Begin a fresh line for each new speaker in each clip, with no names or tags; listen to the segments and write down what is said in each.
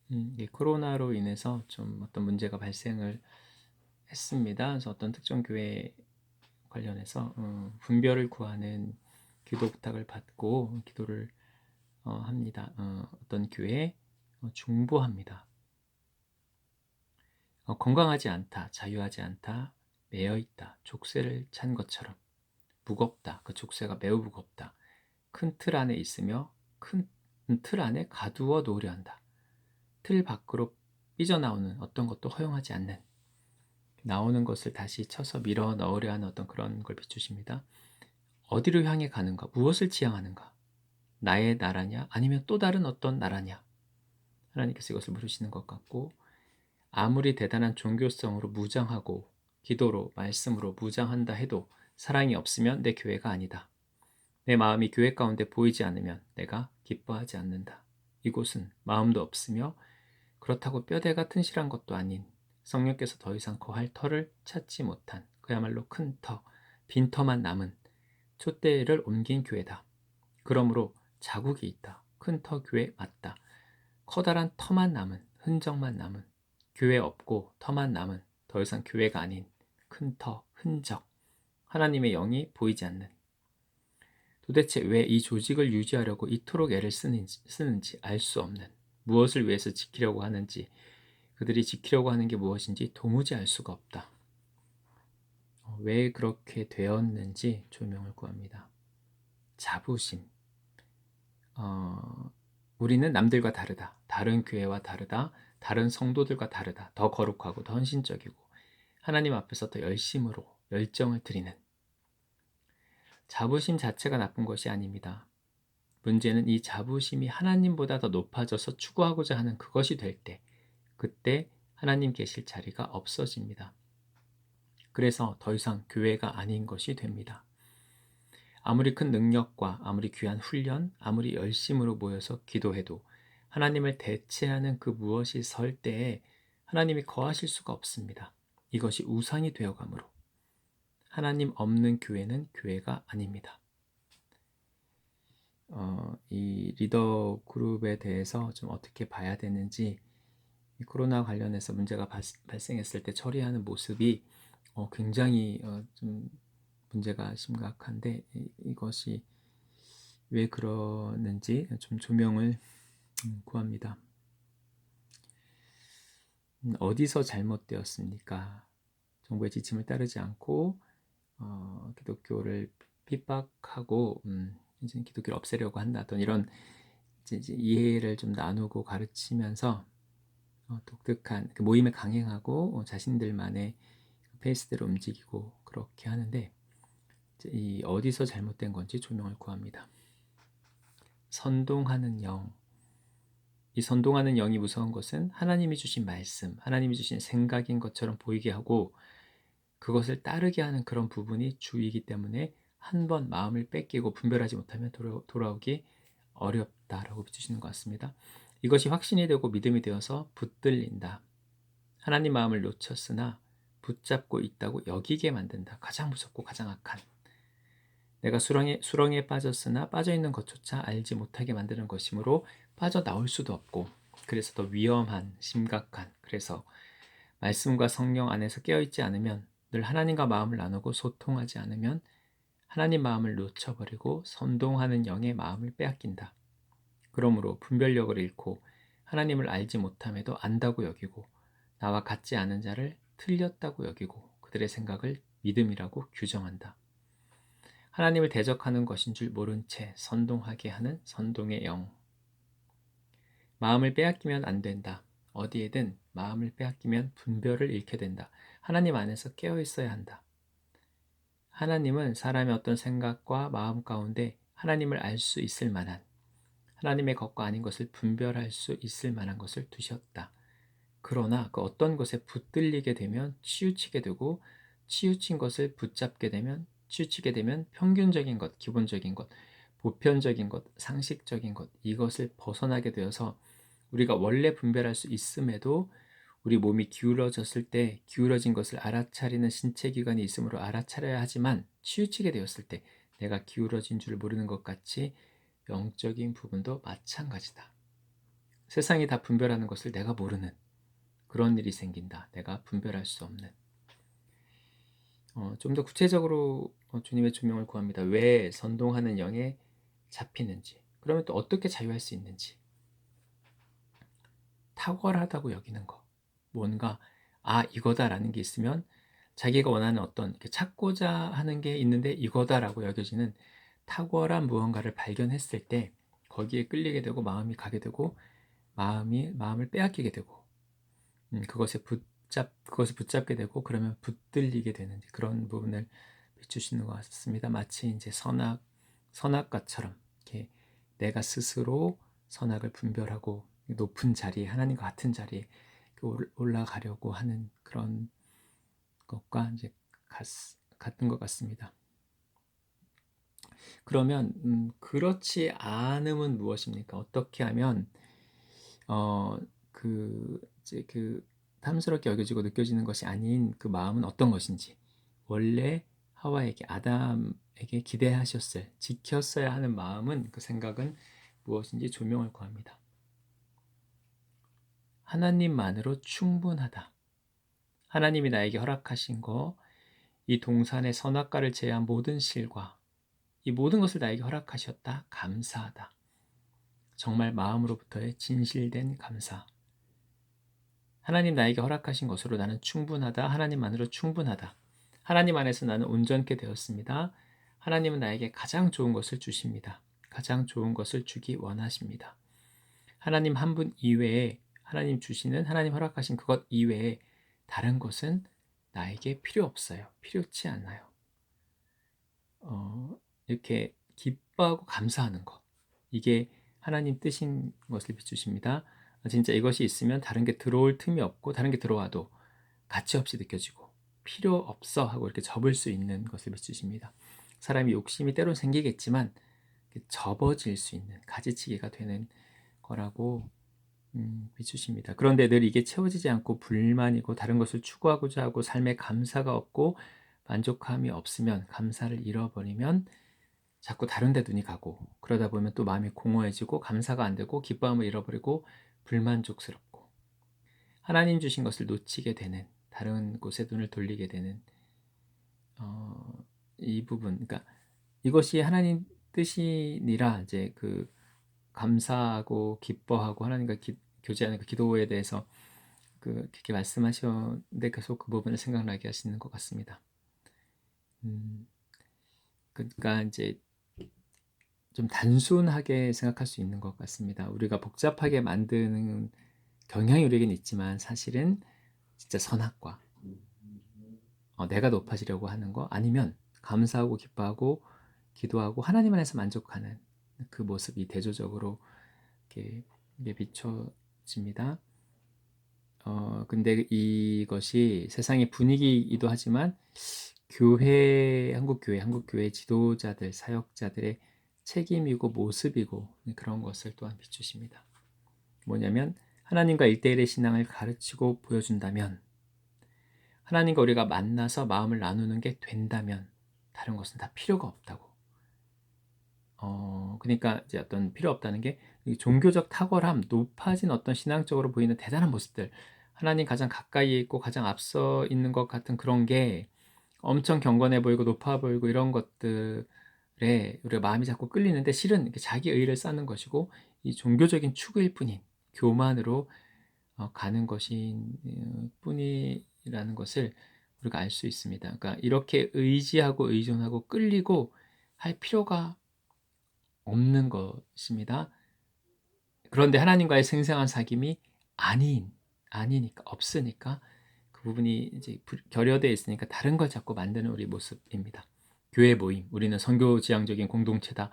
이 코로나로 인해서 좀 어떤 문제가 발생을 했습니다. 그래서 어떤 특정 교회 관련해서 분별을 구하는 기도 부탁을 받고 기도를 합니다. 어떤 교회에 중보합니다. 건강하지 않다, 자유하지 않다, 매여 있다, 족쇄를 찬 것처럼 무겁다. 그 족쇄가 매우 무겁다. 큰 틀 안에 있으며 큰 틀 안에 가두어 놓으려 한다. 틀 밖으로 삐져나오는 어떤 것도 허용하지 않는, 나오는 것을 다시 쳐서 밀어 넣으려 하는 어떤 그런 걸 비추십니다. 어디로 향해 가는가? 무엇을 지향하는가? 나의 나라냐? 아니면 또 다른 어떤 나라냐? 하나님께서 이것을 물으시는 것 같고, 아무리 대단한 종교성으로 무장하고 기도로 말씀으로 무장한다 해도 사랑이 없으면 내 교회가 아니다. 내 마음이 교회 가운데 보이지 않으면 내가 기뻐하지 않는다. 이곳은 마음도 없으며 그렇다고 뼈대가 튼실한 것도 아닌, 성령께서 더 이상 거할 터를 찾지 못한 그야말로 큰 터, 빈터만 남은 촛대를 옮긴 교회다. 그러므로 자국이 있다. 큰 터 교회 맞다. 커다란 터만 남은, 흔적만 남은, 교회 없고 터만 남은, 더 이상 교회가 아닌 큰 터, 흔적, 하나님의 영이 보이지 않는, 도대체 왜 이 조직을 유지하려고 이토록 애를 쓰는지 알 수 없는, 무엇을 위해서 지키려고 하는지, 그들이 지키려고 하는 게 무엇인지 도무지 알 수가 없다. 왜 그렇게 되었는지 조명을 구합니다. 자부심. 우리는 남들과 다르다. 다른 교회와 다르다. 다른 성도들과 다르다. 더 거룩하고 더 헌신적이고 하나님 앞에서 더 열심으로 열정을 드리는, 자부심 자체가 나쁜 것이 아닙니다. 문제는 이 자부심이 하나님보다 더 높아져서 추구하고자 하는 그것이 될 때, 그때 하나님 계실 자리가 없어집니다. 그래서 더 이상 교회가 아닌 것이 됩니다. 아무리 큰 능력과 아무리 귀한 훈련, 아무리 열심으로 모여서 기도해도 하나님을 대체하는 그 무엇이 설 때에 하나님이 거하실 수가 없습니다. 이것이 우상이 되어가므로 하나님 없는 교회는 교회가 아닙니다. 이 리더 그룹에 대해서 좀 어떻게 봐야 되는지, 이 코로나 관련해서 문제가 발생했을 때 처리하는 모습이 굉장히 좀 문제가 심각한데, 이것이 왜 그러는지 좀 조명을 구합니다. 어디서 잘못되었습니까? 정부의 지침을 따르지 않고 기독교를 핍박하고 이제 기독교를 없애려고 한다던 이런 이제 이해를 좀 나누고 가르치면서 독특한 그 모임에 강행하고 자신들만의 페이스대로 움직이고 그렇게 하는데, 이 어디서 잘못된 건지 조명을 구합니다. 선동하는 영. 이 선동하는 영이 무서운 것은 하나님이 주신 말씀, 하나님이 주신 생각인 것처럼 보이게 하고 그것을 따르게 하는 그런 부분이 주이기 때문에 한 번 마음을 뺏기고 분별하지 못하면 돌아오기 어렵다라고 비추시는 것 같습니다. 이것이 확신이 되고 믿음이 되어서 붙들린다. 하나님 마음을 놓쳤으나 붙잡고 있다고 여기게 만든다. 가장 무섭고 가장 악한. 내가 수렁에 빠졌으나 빠져있는 것조차 알지 못하게 만드는 것이므로 빠져나올 수도 없고, 그래서 더 위험한, 심각한, 그래서 말씀과 성령 안에서 깨어있지 않으면, 늘 하나님과 마음을 나누고 소통하지 않으면 하나님 마음을 놓쳐버리고 선동하는 영의 마음을 빼앗긴다. 그러므로 분별력을 잃고 하나님을 알지 못함에도 안다고 여기고, 나와 같지 않은 자를 틀렸다고 여기고 그들의 생각을 믿음이라고 규정한다. 하나님을 대적하는 것인 줄 모른 채 선동하게 하는 선동의 영. 마음을 빼앗기면 안 된다. 어디에든 마음을 빼앗기면 분별을 잃게 된다. 하나님 안에서 깨어 있어야 한다. 하나님은 사람의 어떤 생각과 마음 가운데 하나님을 알 수 있을 만한, 하나님의 것과 아닌 것을 분별할 수 있을 만한 것을 두셨다. 그러나 그 어떤 것에 붙들리게 되면 치우치게 되고, 치우친 것을 붙잡게 되면 치우치게 되면 평균적인 것, 기본적인 것, 보편적인 것, 상식적인 것, 이것을 벗어나게 되어서 우리가 원래 분별할 수 있음에도 우리 몸이 기울어졌을 때 기울어진 것을 알아차리는 신체 기관이 있으므로 알아차려야 하지만, 치우치게 되었을 때 내가 기울어진 줄 모르는 것 같이 영적인 부분도 마찬가지다. 세상이 다 분별하는 것을 내가 모르는 그런 일이 생긴다. 내가 분별할 수 없는. 좀 더 구체적으로 주님의 조명을 구합니다. 왜 선동하는 영에 잡히는지, 그러면 또 어떻게 자유할 수 있는지. 탁월하다고 여기는 거. 뭔가 이거다라는 게 있으면 자기가 원하는 어떤 찾고자 하는 게 있는데 이거다라고 여겨지는 탁월한 무언가를 발견했을 때 거기에 끌리게 되고 마음이 가게 되고 마음을 빼앗기게 되고 그것을 붙잡게 되고 그러면 붙들리게 되는 그런 부분을 비추시는 것 같습니다. 마치 이제 선악과처럼 이렇게 내가 스스로 선악을 분별하고 높은 자리에 하나님과 같은 자리에 올라가려고 하는 그런 것과 이제 같은 것 같습니다. 그러면 그렇지 않음은 무엇입니까? 어떻게 하면 이제 탐스럽게 여겨지고 느껴지는 것이 아닌 그 마음은 어떤 것인지, 원래 하와에게 아담에게 기대하셨을 지켰어야 하는 마음은 그 생각은 무엇인지 조명을 구합니다. 하나님만으로 충분하다. 하나님이 나에게 허락하신 거, 이 동산의 선악과를 제외한 모든 실과 이 모든 것을 나에게 허락하셨다. 감사하다. 정말 마음으로부터의 진실된 감사. 하나님 나에게 허락하신 것으로 나는 충분하다. 하나님만으로 충분하다. 하나님 안에서 나는 온전케 되었습니다. 하나님은 나에게 가장 좋은 것을 주십니다. 가장 좋은 것을 주기 원하십니다. 하나님 한 분 이외에 하나님 주시는 하나님 허락하신 그것 이외에 다른 것은 나에게 필요 없어요. 필요치 않아요. 이렇게 기뻐하고 감사하는 것. 이게 하나님 뜻인 것을 비추십니다. 진짜 이것이 있으면 다른 게 들어올 틈이 없고 다른 게 들어와도 가치 없이 느껴지고 필요 없어 하고 이렇게 접을 수 있는 것을 비추십니다. 사람이 욕심이 때론 생기겠지만 접어질 수 있는 가지치기가 되는 거라고 비추십니다. 그런데 늘 이게 채워지지 않고 불만이고 다른 것을 추구하고자 하고 삶에 감사가 없고 만족함이 없으면 감사를 잃어버리면 자꾸 다른 데 눈이 가고 그러다 보면 또 마음이 공허해지고 감사가 안 되고 기뻐함을 잃어버리고 불만족스럽고 하나님 주신 것을 놓치게 되는 다른 곳에 눈을 돌리게 되는 이 부분 그러니까 이것이 하나님 뜻이니라 이제 감사하고 기뻐하고 하나님과 교제하는 그 기도에 대해서 그렇게 말씀하셨는데 계속 그 부분을 생각나게 하시는 것 같습니다. 그러니까 이제 좀 단순하게 생각할 수 있는 것 같습니다. 우리가 복잡하게 만드는 경향이 우리에겐 있지만 사실은 진짜 선악과 내가 높아지려고 하는 거 아니면 감사하고 기뻐하고 기도하고 하나님 안에서 만족하는 그 모습이 대조적으로 이렇게 비춰집니다. 근데 이것이 세상의 분위기이기도 하지만 한국 교회 지도자들, 사역자들의 책임이고 모습이고 그런 것을 또한 비추십니다. 뭐냐면 하나님과 1대1의 신앙을 가르치고 보여준다면 하나님과 우리가 만나서 마음을 나누는 게 된다면 다른 것은 다 필요가 없다고. 그러니까 이제 어떤 필요 없다는 게 종교적 탁월함, 높아진 어떤 신앙적으로 보이는 대단한 모습들, 하나님 가장 가까이 있고 가장 앞서 있는 것 같은 그런 게 엄청 경건해 보이고 높아 보이고 이런 것들에 우리가 마음이 자꾸 끌리는데 실은 자기 의를 쌓는 것이고 이 종교적인 추구일 뿐인 교만으로 가는 것인 뿐이라는 것을 우리가 알 수 있습니다. 그러니까 이렇게 의지하고 의존하고 끌리고 할 필요가 없는 것입니다. 그런데 하나님과의 생생한 사귐이 아니니까 없으니까 그 부분이 이제 결여되어 있으니까 다른 걸 자꾸 만드는 우리 모습입니다. 교회 모임, 우리는 선교지향적인 공동체다.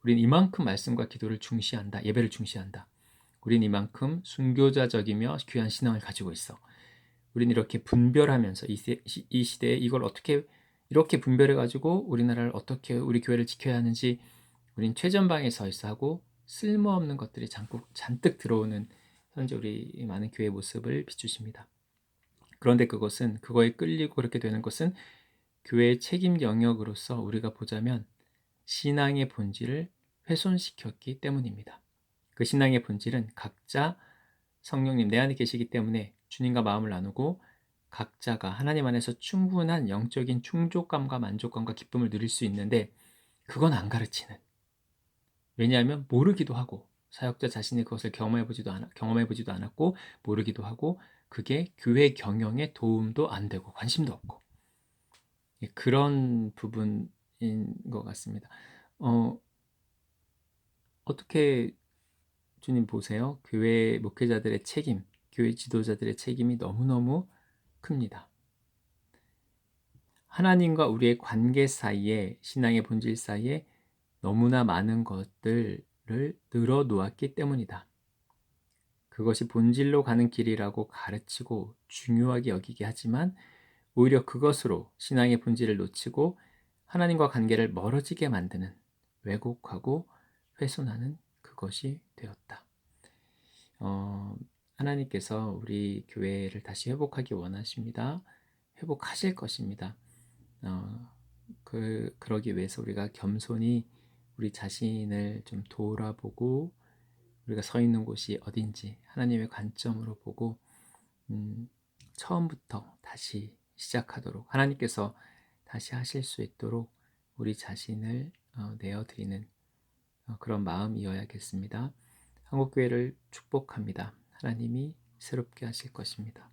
우리는 이만큼 말씀과 기도를 중시한다. 예배를 중시한다. 우리는 이만큼 순교자적이며 귀한 신앙을 가지고 있어. 우리는 이렇게 분별하면서 이 시대에 이걸 어떻게 이렇게 분별해가지고 우리나라를 어떻게 우리 교회를 지켜야 하는지 우린 최전방에 서 있어 하고 쓸모없는 것들이 잔뜩 들어오는 현재 우리 많은 교회의 모습을 비추십니다. 그런데 그거에 끌리고 그렇게 되는 것은 교회의 책임 영역으로서 우리가 보자면 신앙의 본질을 훼손시켰기 때문입니다. 그 신앙의 본질은 각자 성령님 내 안에 계시기 때문에 주님과 마음을 나누고 각자가 하나님 안에서 충분한 영적인 충족감과 만족감과 기쁨을 누릴 수 있는데, 그건 안 가르치는. 왜냐하면 모르기도 하고 사역자 자신이 그것을 경험해보지도 않았고 모르기도 하고 그게 교회 경영에 도움도 안 되고 관심도 없고, 그런 부분인 것 같습니다. 어떻게 주님 보세요? 교회 목회자들의 책임, 교회 지도자들의 책임이 너무너무 큽니다. 하나님과 우리의 관계 사이에, 신앙의 본질 사이에 너무나 많은 것들을 늘어 놓았기 때문이다. 그것이 본질로 가는 길이라고 가르치고 중요하게 여기게 하지만 오히려 그것으로 신앙의 본질을 놓치고 하나님과 관계를 멀어지게 만드는, 왜곡하고 훼손하는 그것이 되었다. 하나님께서 우리 교회를 다시 회복하기 원하십니다. 회복하실 것입니다. 그러기 위해서 우리가 겸손히 우리 자신을 좀 돌아보고 우리가 서 있는 곳이 어딘지 하나님의 관점으로 보고 처음부터 다시 시작하도록, 하나님께서 다시 하실 수 있도록 우리 자신을 내어드리는 그런 마음이어야겠습니다. 한국교회를 축복합니다. 하나님이 새롭게 하실 것입니다.